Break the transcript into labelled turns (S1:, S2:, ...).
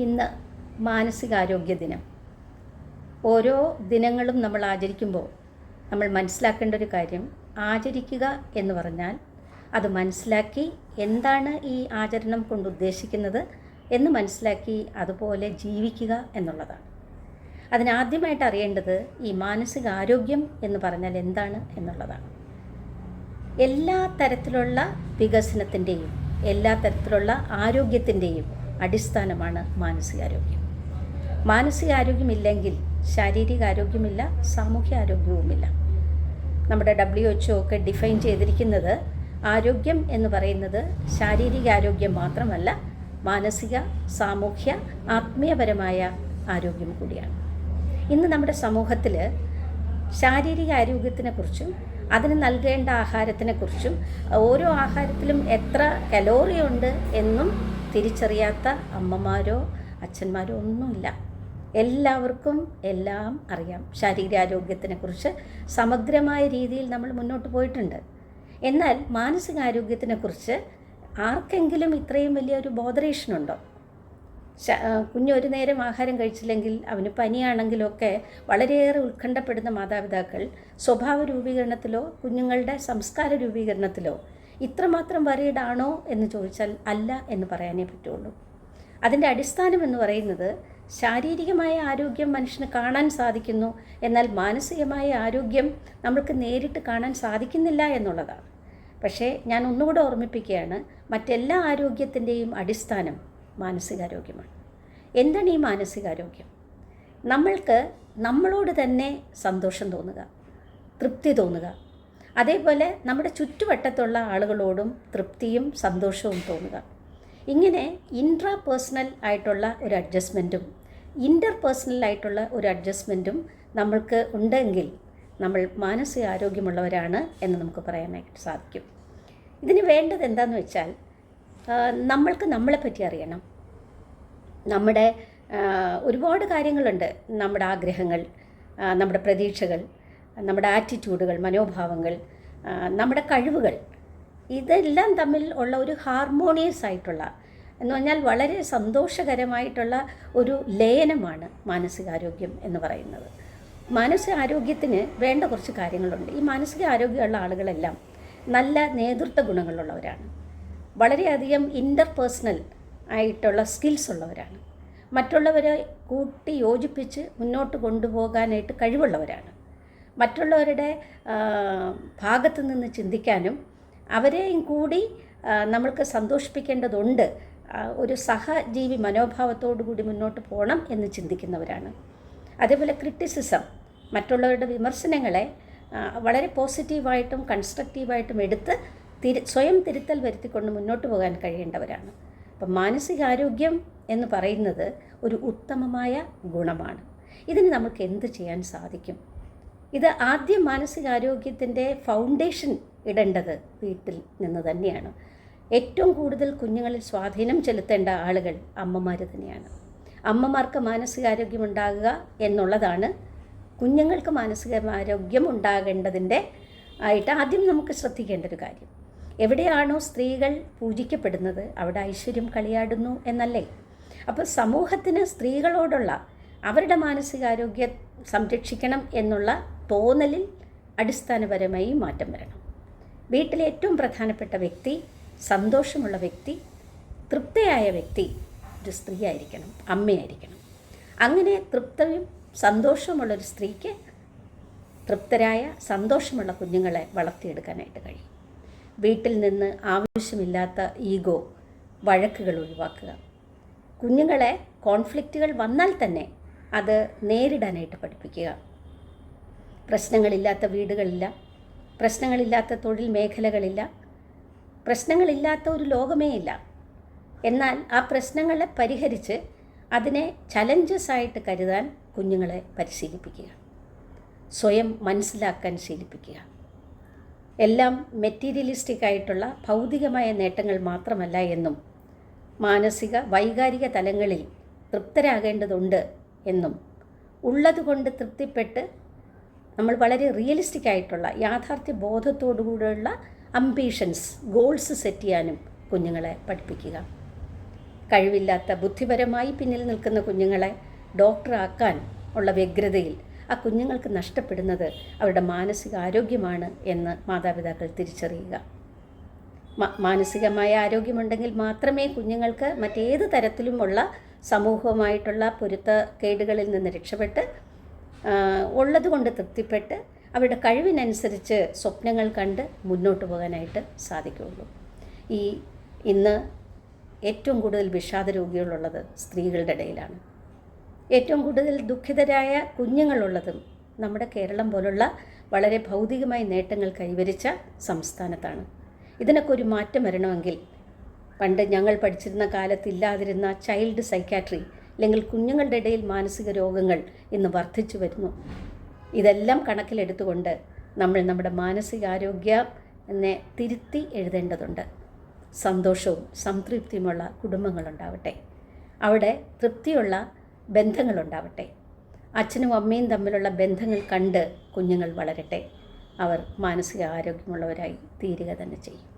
S1: ഇന്ന് മാനസികാരോഗ്യ ദിനം. ഓരോ ദിനങ്ങളും നമ്മൾ ആചരിക്കുമ്പോൾ നമ്മൾ മനസ്സിലാക്കേണ്ട ഒരു കാര്യം, ആചരിക്കുക എന്ന് പറഞ്ഞാൽ അത് മനസ്സിലാക്കി എന്താണ് ഈ ആചരണം കൊണ്ട് ഉദ്ദേശിക്കുന്നത് എന്ന് മനസ്സിലാക്കി അതുപോലെ ജീവിക്കുക എന്നുള്ളതാണ്. അതിനാദ്യമായിട്ട് അറിയേണ്ടത് ഈ മാനസികാരോഗ്യം എന്ന് പറഞ്ഞാൽ എന്താണ് എന്നുള്ളതാണ്. എല്ലാ തരത്തിലുള്ള വികസനത്തിൻ്റെയും എല്ലാ തരത്തിലുള്ള ആരോഗ്യത്തിൻ്റെയും അടിസ്ഥാനമാണ് മാനസികാരോഗ്യം. മാനസികാരോഗ്യമില്ലെങ്കിൽ ശാരീരികാരോഗ്യമില്ല, സാമൂഹ്യ ആരോഗ്യവുമില്ല. നമ്മുടെ WHO ഒക്കെ ഡിഫൈൻ ചെയ്തിരിക്കുന്നത് ആരോഗ്യം എന്ന് പറയുന്നത് ശാരീരികാരോഗ്യം മാത്രമല്ല, മാനസിക, സാമൂഹ്യ, ആത്മീയപരമായ ആരോഗ്യം കൂടിയാണ്. ഇന്ന് നമ്മുടെ സമൂഹത്തിൽ ശാരീരിക ആരോഗ്യത്തിനെക്കുറിച്ചും അതിന് നൽകേണ്ട ആഹാരത്തിനെക്കുറിച്ചും ഓരോ ആഹാരത്തിലും എത്ര കലോറി ഉണ്ട് എന്നും തിരിച്ചറിയാത്ത അമ്മമാരോ അച്ഛന്മാരോ ഒന്നുമില്ല. എല്ലാവർക്കും എല്ലാം അറിയാം. ശാരീരികാരോഗ്യത്തിനെക്കുറിച്ച് സമഗ്രമായ രീതിയിൽ നമ്മൾ മുന്നോട്ട് പോയിട്ടുണ്ട്. എന്നാൽ മാനസികാരോഗ്യത്തിനെക്കുറിച്ച് ആർക്കെങ്കിലും ഇത്രയും വലിയൊരു ബോധറേഷനുണ്ടോ? കുഞ്ഞൊരു നേരം ആഹാരം കഴിച്ചില്ലെങ്കിൽ, അവന് പനിയാണെങ്കിലൊക്കെ വളരെയേറെ ഉത്കണ്ഠപ്പെടുന്ന മാതാപിതാക്കൾ സ്വഭാവ രൂപീകരണത്തിലോ കുഞ്ഞുങ്ങളുടെ സംസ്കാര രൂപീകരണത്തിലോ ഇത്രമാത്രം വറീഡാണോ എന്ന് ചോദിച്ചാൽ അല്ല എന്ന് പറയാനേ പറ്റുള്ളൂ. അതിൻ്റെ അടിസ്ഥാനം എന്ന് പറയുന്നത് ശാരീരികമായ ആരോഗ്യം മനുഷ്യന് കാണാൻ സാധിക്കുന്നു, എന്നാൽ മാനസികമായ ആരോഗ്യം നമ്മൾക്ക് നേരിട്ട് കാണാൻ സാധിക്കുന്നില്ല എന്നുള്ളതാണ്. പക്ഷേ ഞാൻ ഒന്നുകൂടെ ഓർമ്മിപ്പിക്കുകയാണ്, മറ്റെല്ലാ ആരോഗ്യത്തിൻ്റെയും അടിസ്ഥാനം മാനസികാരോഗ്യമാണ്. എന്താണ് ഈ മാനസികാരോഗ്യം? നമ്മൾക്ക് നമ്മളോട് തന്നെ സന്തോഷം തോന്നുക, തൃപ്തി തോന്നുക, അതേപോലെ നമ്മുടെ ചുറ്റുവട്ടത്തുള്ള ആളുകളോടും തൃപ്തിയും സന്തോഷവും തോന്നുക. ഇങ്ങനെ ഇൻട്രാ പേഴ്സണൽ ആയിട്ടുള്ള ഒരു അഡ്ജസ്റ്റ്മെൻറ്റും ഇൻ്റർ പേഴ്സണലായിട്ടുള്ള ഒരു അഡ്ജസ്റ്റ്മെൻറ്റും നമ്മൾക്ക് ഉണ്ടെങ്കിൽ നമ്മൾ മാനസികാരോഗ്യമുള്ളവരാണ് എന്ന് നമുക്ക് പറയാനായിട്ട് സാധിക്കും. ഇതിന് വേണ്ടത് എന്താണെന്ന് വെച്ചാൽ, നമ്മൾക്ക് നമ്മളെപ്പറ്റി അറിയണം. നമ്മുടെ ഒരുപാട് കാര്യങ്ങളുണ്ട്. നമ്മുടെ ആഗ്രഹങ്ങൾ, നമ്മുടെ പ്രതീക്ഷകൾ, നമ്മുടെ ആറ്റിറ്റ്യൂഡുകൾ, മനോഭാവങ്ങൾ, നമ്മുടെ കഴിവുകൾ, ഇതെല്ലാം തമ്മിൽ ഉള്ള ഒരു ഹാർമോണിയസ് ആയിട്ടുള്ള എന്ന് പറഞ്ഞാൽ വളരെ സന്തോഷകരമായിട്ടുള്ള ഒരു ലയനമാണ് മാനസികാരോഗ്യം എന്ന് പറയുന്നത്. മാനസികാരോഗ്യത്തിന് വേണ്ട കുറച്ച് കാര്യങ്ങളുണ്ട്. ഈ മാനസിക ആരോഗ്യമുള്ള ആളുകളെല്ലാം നല്ല നേതൃത്വ ഗുണങ്ങളുള്ളവരാണ്, വളരെയധികം ഇൻ്റർ പേഴ്സണൽ ആയിട്ടുള്ള സ്കിൽസ് ഉള്ളവരാണ്, മറ്റുള്ളവരെ കൂട്ടി യോജിപ്പിച്ച് മുന്നോട്ട് കൊണ്ടുപോകാനായിട്ട് കഴിവുള്ളവരാണ്, മറ്റുള്ളവരുടെ ഭാഗത്തു നിന്ന് ചിന്തിക്കാനും അവരെയും കൂടി നമ്മൾക്ക് സന്തോഷിപ്പിക്കേണ്ടതുണ്ട്, ഒരു സഹജീവി മനോഭാവത്തോടു കൂടി മുന്നോട്ട് പോകണം എന്ന് ചിന്തിക്കുന്നവരാണ്. അതേപോലെ ക്രിറ്റിസിസം, മറ്റുള്ളവരുടെ വിമർശനങ്ങളെ വളരെ പോസിറ്റീവായിട്ടും കൺസ്ട്രക്റ്റീവായിട്ടും എടുത്ത് സ്വയം തിരുത്തൽ വരുത്തിക്കൊണ്ട് മുന്നോട്ട് പോകാൻ കഴിയേണ്ടവരാണ്. അപ്പം മാനസികാരോഗ്യം എന്ന് പറയുന്നത് ഒരു ഉത്തമമായ ഗുണമാണ്. ഇതിന് നമുക്ക് എന്ത് ചെയ്യാൻ സാധിക്കും? ഇത് ആദ്യം മാനസികാരോഗ്യത്തിൻ്റെ ഫൗണ്ടേഷൻ ഇടേണ്ടത് വീട്ടിൽ നിന്ന് തന്നെയാണ്. ഏറ്റവും കൂടുതൽ കുഞ്ഞുങ്ങളിൽ സ്വാധീനം ചെലുത്തേണ്ട ആളുകൾ അമ്മമാർ തന്നെയാണ്. അമ്മമാർക്ക് മാനസികാരോഗ്യം ഉണ്ടാകുക എന്നുള്ളതാണ് കുഞ്ഞുങ്ങൾക്ക് മാനസികാരോഗ്യം ഉണ്ടാകേണ്ടതിൻ്റെ ആയിട്ട് ആദ്യം നമുക്ക് ശ്രദ്ധിക്കേണ്ട ഒരു കാര്യം. എവിടെയാണോ സ്ത്രീകൾ പൂജിക്കപ്പെടുന്നത് അവിടെ ഐശ്വര്യം കളിയാടുന്നു എന്നല്ലേ? അപ്പോൾ സമൂഹത്തിന് സ്ത്രീകളോടുള്ള അവരുടെ മാനസികാരോഗ്യം സംരക്ഷിക്കണം എന്നുള്ള തോന്നലിൽ അടിസ്ഥാനപരമായി മാറ്റം വരണം. വീട്ടിലെ ഏറ്റവും പ്രധാനപ്പെട്ട വ്യക്തി, സന്തോഷമുള്ള വ്യക്തി, തൃപ്തയായ വ്യക്തി ഒരു സ്ത്രീ ആയിരിക്കണം, അമ്മയായിരിക്കണം. അങ്ങനെ തൃപ്തയും സന്തോഷമുള്ളൊരു സ്ത്രീക്ക് തൃപ്തരായ സന്തോഷമുള്ള കുഞ്ഞുങ്ങളെ വളർത്തിയെടുക്കാനായിട്ട് കഴിയും. വീട്ടിൽ നിന്ന് ആവശ്യമില്ലാത്ത ഈഗോ, വഴക്കുകൾ ഒഴിവാക്കുക. കുഞ്ഞുങ്ങളെ കോൺഫ്ലിക്റ്റുകൾ വന്നാൽ തന്നെ അത് നേരിടാനായിട്ട് പഠിപ്പിക്കുക. പ്രശ്നങ്ങളില്ലാത്ത വീടുകളില്ല, പ്രശ്നങ്ങളില്ലാത്ത തൊഴിൽ മേഖലകളില്ല, പ്രശ്നങ്ങളില്ലാത്ത ഒരു ലോകമേ ഇല്ല. എന്നാൽ ആ പ്രശ്നങ്ങളെ പരിഹരിച്ച് അതിനെ ചലഞ്ചസ് ആയിട്ട് കരുതാൻ കുഞ്ഞുങ്ങളെ പരിശീലിപ്പിക്കുക, സ്വയം മനസ്സിലാക്കാൻ ശീലിപ്പിക്കുക. എല്ലാം മെറ്റീരിയലിസ്റ്റിക് ആയിട്ടുള്ള ഭൗതികമായ നേട്ടങ്ങൾ മാത്രമല്ല എന്നും മാനസിക വൈകാരിക തലങ്ങളിൽ തൃപ്തരാകേണ്ടതുണ്ട് എന്നും ഉള്ളതുകൊണ്ട് തൃപ്തിപ്പെട്ട് നമ്മൾ വളരെ റിയലിസ്റ്റിക് ആയിട്ടുള്ള യാഥാർത്ഥ്യ ബോധത്തോടുകൂടിയുള്ള അംബീഷൻസ്, ഗോൾസ് സെറ്റ് ചെയ്യാനും കുഞ്ഞുങ്ങളെ പഠിപ്പിക്കുക. കഴിവില്ലാത്ത, ബുദ്ധിപരമായി പിന്നിൽ നിൽക്കുന്ന കുഞ്ഞുങ്ങളെ ഡോക്ടറാക്കാൻ ഉള്ള വ്യഗ്രതയിൽ ആ കുഞ്ഞുങ്ങൾക്ക് നഷ്ടപ്പെടുന്നത് അവരുടെ മാനസികാരോഗ്യമാണ് എന്ന് മാതാപിതാക്കൾ തിരിച്ചറിയുക. മാനസികമായ ആരോഗ്യമുണ്ടെങ്കിൽ മാത്രമേ കുഞ്ഞുങ്ങൾക്ക് മറ്റേത് തരത്തിലുമുള്ള സമൂഹവുമായിട്ടുള്ള പൊരുത്തക്കേടുകളിൽ നിന്ന് രക്ഷപ്പെട്ട് ഉള്ളതുകൊണ്ട് തൃപ്തിപ്പെട്ട് അവരുടെ കഴിവിനനുസരിച്ച് സ്വപ്നങ്ങൾ കണ്ട് മുന്നോട്ട് പോകാനായിട്ട് സാധിക്കുകയുള്ളൂ. ഇന്ന് ഏറ്റവും കൂടുതൽ വിഷാദ രോഗികളുള്ളത് സ്ത്രീകളുടെ ഇടയിലാണ്. ഏറ്റവും കൂടുതൽ ദുഃഖിതരായ കുഞ്ഞുങ്ങളുള്ളതും നമ്മുടെ കേരളം പോലുള്ള വളരെ ഭൗതികമായ നേട്ടങ്ങൾ കൈവരിച്ച സംസ്ഥാനത്താണ്. ഇതിനൊക്കെ ഒരു മാറ്റം വരണമെങ്കിൽ പണ്ട് ഞങ്ങൾ പഠിച്ചിരുന്ന കാലത്ത് ഇല്ലാതിരുന്ന ചൈൽഡ് സൈക്കാട്രി അല്ലെങ്കിൽ കുഞ്ഞുങ്ങളുടെ ഇടയിൽ മാനസിക രോഗങ്ങൾ ഇന്ന് വർദ്ധിച്ചു വരുന്നു. ഇതെല്ലാം കണക്കിലെടുത്തുകൊണ്ട് നമ്മൾ നമ്മുടെ മാനസികാരോഗ്യത്തെ തിരുത്തി എഴുതേണ്ടതുണ്ട്. സന്തോഷവും സംതൃപ്തിയുമുള്ള കുടുംബങ്ങളുണ്ടാവട്ടെ, അവിടെ തൃപ്തിയുള്ള ബന്ധങ്ങളുണ്ടാവട്ടെ, അച്ഛനും അമ്മയും തമ്മിലുള്ള ബന്ധങ്ങൾ കണ്ട് കുഞ്ഞുങ്ങൾ വളരട്ടെ. അവർ മാനസിക ആരോഗ്യമുള്ളവരായി തീരുക തന്നെ ചെയ്യും.